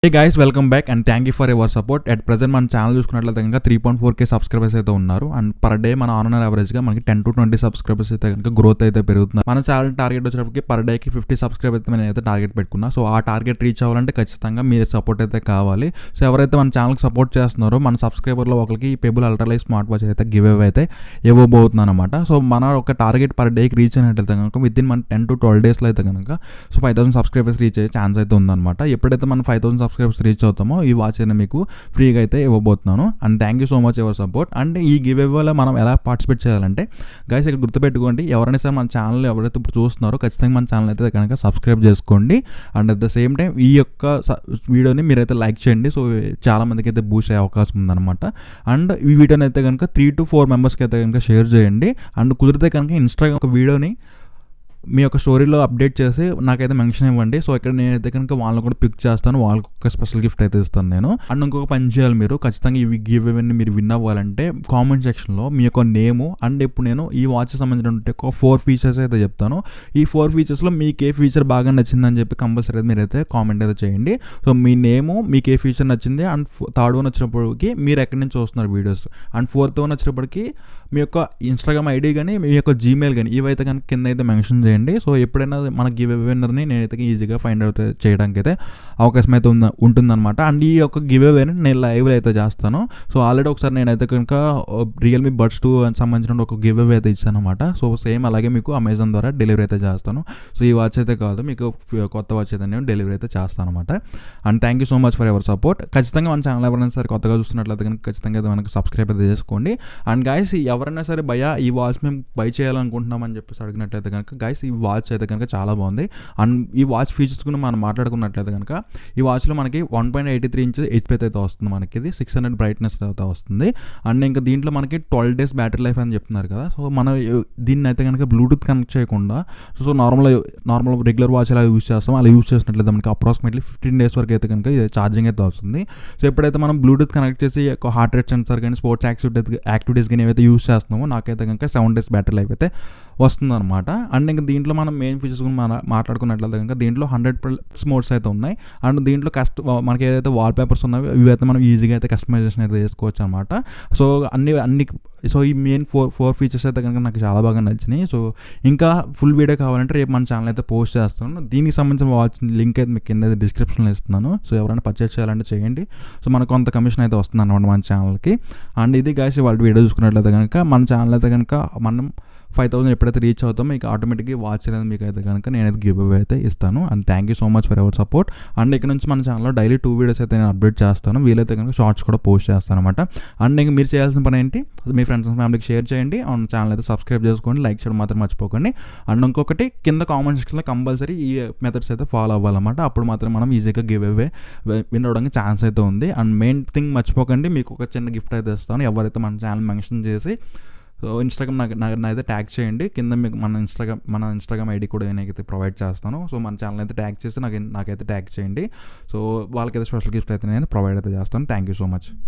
Hey guys, welcome back and thank you for your support. At present మన channel చూసుకున్నట్లయితే కనుక 3.4k subscribers అయితే ఉన్నారు అండ్ పర్ డే మన ఆన్ యావరేజ్ గా మనకి 10 to 20 సబ్స్క్రైబర్స్ అయితే కనుక గ్రోత్ అయితే పెరుగుతుంది. మన ఛానల్ టార్గెట్ వచ్చేటప్పటికి పర్ డేకి 50 సబ్స్క్రైబర్స్ అయితే నేనైతే టార్గెట్ పెట్టుకున్నా. సో ఆ టార్గెట్ రీచ్ అవ్వాలంటే ఖచ్చితంగా మీ సపోర్ట్ అయితే కావాలి. సో ఎవరైతే మన ఛానల్కి సపోర్ట్ చేస్తున్నారో మన సబ్స్క్రైబర్లో ఒకరికి పెబుల్ అల్ట్రాలైట్ స్మార్ట్ వాచ్ అయితే గివ్ అవే అయితే ఇవ్వబోతున్నాను అనమాట. సో మన ఒక టార్గెట్ పర్ డేకి రీచ్ అయినట్లయితే కనుక విత్ ఇన్ మన 10 to 12 డేస్లో అయితే కనుక సో 5000 సబ్స్క్రైబర్స్ రీచ్ అయ్యే ఛాన్స్ అయితే ఉందన్నమాట. ఎప్పుడైతే మనం 5000 సబ్స్క్రైబర్స్ రీచ్ అవుతామో ఈ వాచ్ అయితే మీకు ఫ్రీగా అయితే ఇవ్వబోతున్నాను. And thank you so much ever support. And ఈ గివ్ అవేలో మనం ఎలా పార్టిసిపేట్ చేయాలంటే గైస్ ఇక్కడ గుర్తుపెట్టుకోండి, ఎవరైనా సరే మన ఛానల్ ఎవరైతే ఇప్పుడు చూస్తున్నారో ఖచ్చితంగా మన ఛానల్ అయితే కనుక సబ్స్క్రైబ్ చేసుకోండి. And at the same time ఈ యొక్క వీడియోని మీరైతే లైక్ చేయండి. సో చాలా మందికి అయితే బూస్ట్ అయ్యే అవకాశం ఉందన్నమాట. అండ్ ఈ వీడియోని అయితే కనుక 3 to 4 మెంబర్స్కి అయితే కనుక షేర్ చేయండి. అండ్ కుదిరితే కనుక ఇన్స్టాగ్రామ్ ఒక వీడియోని మీ యొక్క స్టోరీలో అప్డేట్ చేసి నాకైతే మెన్షన్ ఇవ్వండి. సో ఇక్కడ నేనైతే కనుక వాళ్ళని కూడా పిక్ చేస్తాను, వాళ్ళకి ఒక స్పెషల్ గిఫ్ట్ అయితే ఇస్తాను నేను. అండ్ ఇంకొక పని చేయాలి, మీరు ఖచ్చితంగా ఇవి గివ్ అవన్నీ మీరు విన్ అవ్వాలంటే కామెంట్ సెక్షన్లో మీ యొక్క నేము అండ్ ఇప్పుడు నేను ఈ వాచ్ సంబంధించిన ఒక 4 ఫీచర్స్ అయితే చెప్తాను. ఈ 4 ఫీచర్స్లో మీకు ఏ ఫీచర్ బాగా నచ్చిందని చెప్పి కంపల్సరీ మీరైతే కామెంట్ అయితే చేయండి. సో మీ నేము, మీకు ఏ ఫీచర్ నచ్చింది, అండ్ 3rd వన్ వచ్చినప్పటికి మీరు ఎక్కడి నుంచి చూస్తున్నారు వీడియోస్, అండ్ 4th వన్ వచ్చినప్పటికి మీ యొక్క ఇన్స్టాగ్రామ్ ఐడి కానీ మీ యొక్క జీమెయిల్ కానీ ఇవైతే కనుక కింద అయితే మెన్షన్ చేయండి. సో ఎప్పుడైనా మన గివ్ అవే విన్నర్ని నేనైతే ఈజీగా ఫైండ్ అవుట్ చేయడానికి అయితే అవకాశం అయితే ఉంటుందన్నమాట. అండ్ ఈ యొక్క గివ్ అవేని నేను లైవ్లో అయితే చేస్తాను. సో ఆల్రెడీ ఒకసారి నేనైతే కనుక రియల్మీ బడ్స్ 2 సంబంధించిన ఒక గివ్ అవే అయితే ఇచ్చాను అనమాట. సో సేమ్ అలాగే మీకు అమెజాన్ ద్వారా డెలివరీ అయితే చేస్తాను. సో ఈ వాచ్ అయితే కాదు, మీకు కొత్త వాచ్ అయితే నేను డెలివరీ అయితే చేస్తాను అనమాట. And thank you so much for ever support. ఖచ్చితంగా మన ఛానల్ ఎవరైనా సరే కొత్తగా చూస్తున్నట్లయితే కనుక ఖచ్చితంగా అయితే మనకు సబ్స్క్రైబ్ అయితే చేసుకోండి. అండ్ గైస్ ఎవరైనా సరే భయ్యా ఈ వాచ్ మేము బై చేయాలనుకుంటున్నామని చెప్పేసి అడిగినట్లయితే కనుక గైస్ ఈ వాచ్ అయితే కనుక చాలా బాగుంది. అండ్ ఈ వాచ్ ఫీచర్స్ కూడా మనం మాట్లాడుకున్నట్లయితే కనుక ఈ వాచ్లో మనకి 1.83 ఇంచెస్ హెచ్పీ అయితే వస్తుంది, మనకి ఇది 600 బ్రైట్నెస్ అయితే వస్తుంది. అండ్ ఇంకా దీంట్లో మనకి 12 days బ్యాటరీ లైఫ్ అని చెప్తున్నారు కదా. సో మనం దీన్ని అయితే కనుక బ్లూటూత్ కనెక్ట్ చేయకుండా సో నార్మల్ రెగ్యులర్ వాచ్ ఎలా యూస్ చేస్తాం అలా యూస్ చేసినట్లయితే మనకి అప్రాక్సిమేట్లీ 15 days వరకు అయితే కనుక ఇది ఛార్జింగ్ అయితే వస్తుంది. సో ఎప్పుడైతే మనం బ్లూటూత్ కనెక్ట్ చేసి హార్ట్ రేట్ సెన్సర్ కానీ స్పోర్ట్స్ యాక్టివిటీస్ కానీ ఏవైతే యూస్ చేస్తున్నామో నాకైతే కనుక 7 days బ్యాటరీ లైఫ్ అయితే వస్తుందన్నమాట. అండ్ ఇంకా దీంట్లో మనం మెయిన్ ఫీచర్స్ కూడా మాట్లాడుకున్నట్లయితే కనుక దీంట్లో 100+ మోడ్స్ అయితే ఉన్నాయి. అండ్ దీంట్లో మనకి ఏదైతే వాల్ పేపర్స్ ఉన్నాయో ఇవైతే మనం ఈజీగా అయితే కస్టమైజేషన్ అయితే చేసుకోవచ్చు అనమాట. సో సో ఈ మెయిన్ 4 ఫీచర్స్ అయితే కనుక నాకు చాలా బాగా నచ్చినాయి. సో ఇంకా ఫుల్ వీడియో కావాలంటే రేపు మన ఛానల్ అయితే పోస్ట్ చేస్తాను. దీనికి సంబంధించిన వాచ్ లింక్ అయితే మీకు కింద డిస్క్రిప్షన్లో ఇస్తున్నాను. సో ఎవరైనా పర్చేస్ చేయాలంటే చేయండి. సో మనకు కొంత కమిషన్ అయితే వస్తుంది అనమాట మన ఛానల్కి. అండ్ ఇది గైస్ వాళ్ళ వీడియో చూసుకున్నట్లయితే కనుక మన ఛానల్ అయితే కనుక మనం 5000 ఎప్పుడైతే రీచ్ అవుతామో మీకు ఆటోమేటిక్గా వాచ్ అనేది మీకు అయితే కనుక నేనైతే గివ్ అవే అయితే ఇస్తాను. And thank you so much for ever support. And ఇక్కడ నుంచి మన ఛానల్లో డైలీ 2 వీడియోస్ అయితే నేను అప్డేట్ చేస్తాను, వీలైతే కనుక షార్ట్స్ కూడా పోస్ట్ చేస్తాను అనమాట. అండ్ ఇంకా మీరు చేయాల్సిన పని ఏంటి, మీ ఫ్రెండ్స్ అండ్ ఫ్యామిలీకి షేర్ చేయండి. అండ్ ఛానల్ అయితే సబ్స్క్రైబ్ చేసుకోండి, లైక్ చేయడం మాత్రం మర్చిపోకండి. అండ్ ఇంకొకటి కింద కామెంట్ సెక్షన్లో కంపల్సరీ ఈ మెథడ్స్ అయితే ఫాలో అవ్వాలన్నమాట. అప్పుడు మాత్రం మనం ఈజీగా గివ్ అవే విన్ అవ్వడానికి ఛాన్స్ అయితే ఉంది. అండ్ మెయిన్ థింగ్ మర్చిపోకండి, మీకు ఒక చిన్న గిఫ్ట్ అయితే ఇస్తాను ఎవరైతే మన ఛానల్ మెన్షన్ చేసి సో ఇన్స్టాగ్రామ్ నాకైతే ట్యాగ్ చేయండి. కింద మీకు మన ఇన్స్టాగ్రామ్ ఐడి కూడా నేనైతే ప్రొవైడ్ చేస్తాను. సో మన ఛానల్ అయితే ట్యాగ్ చేసి నాకైతే ట్యాగ్ చేయండి. సో వాళ్ళకైతే స్పెషల్ గిఫ్ట్ అయితే నేను ప్రొవైడ్ అయితే చేస్తాను. Thank you so much.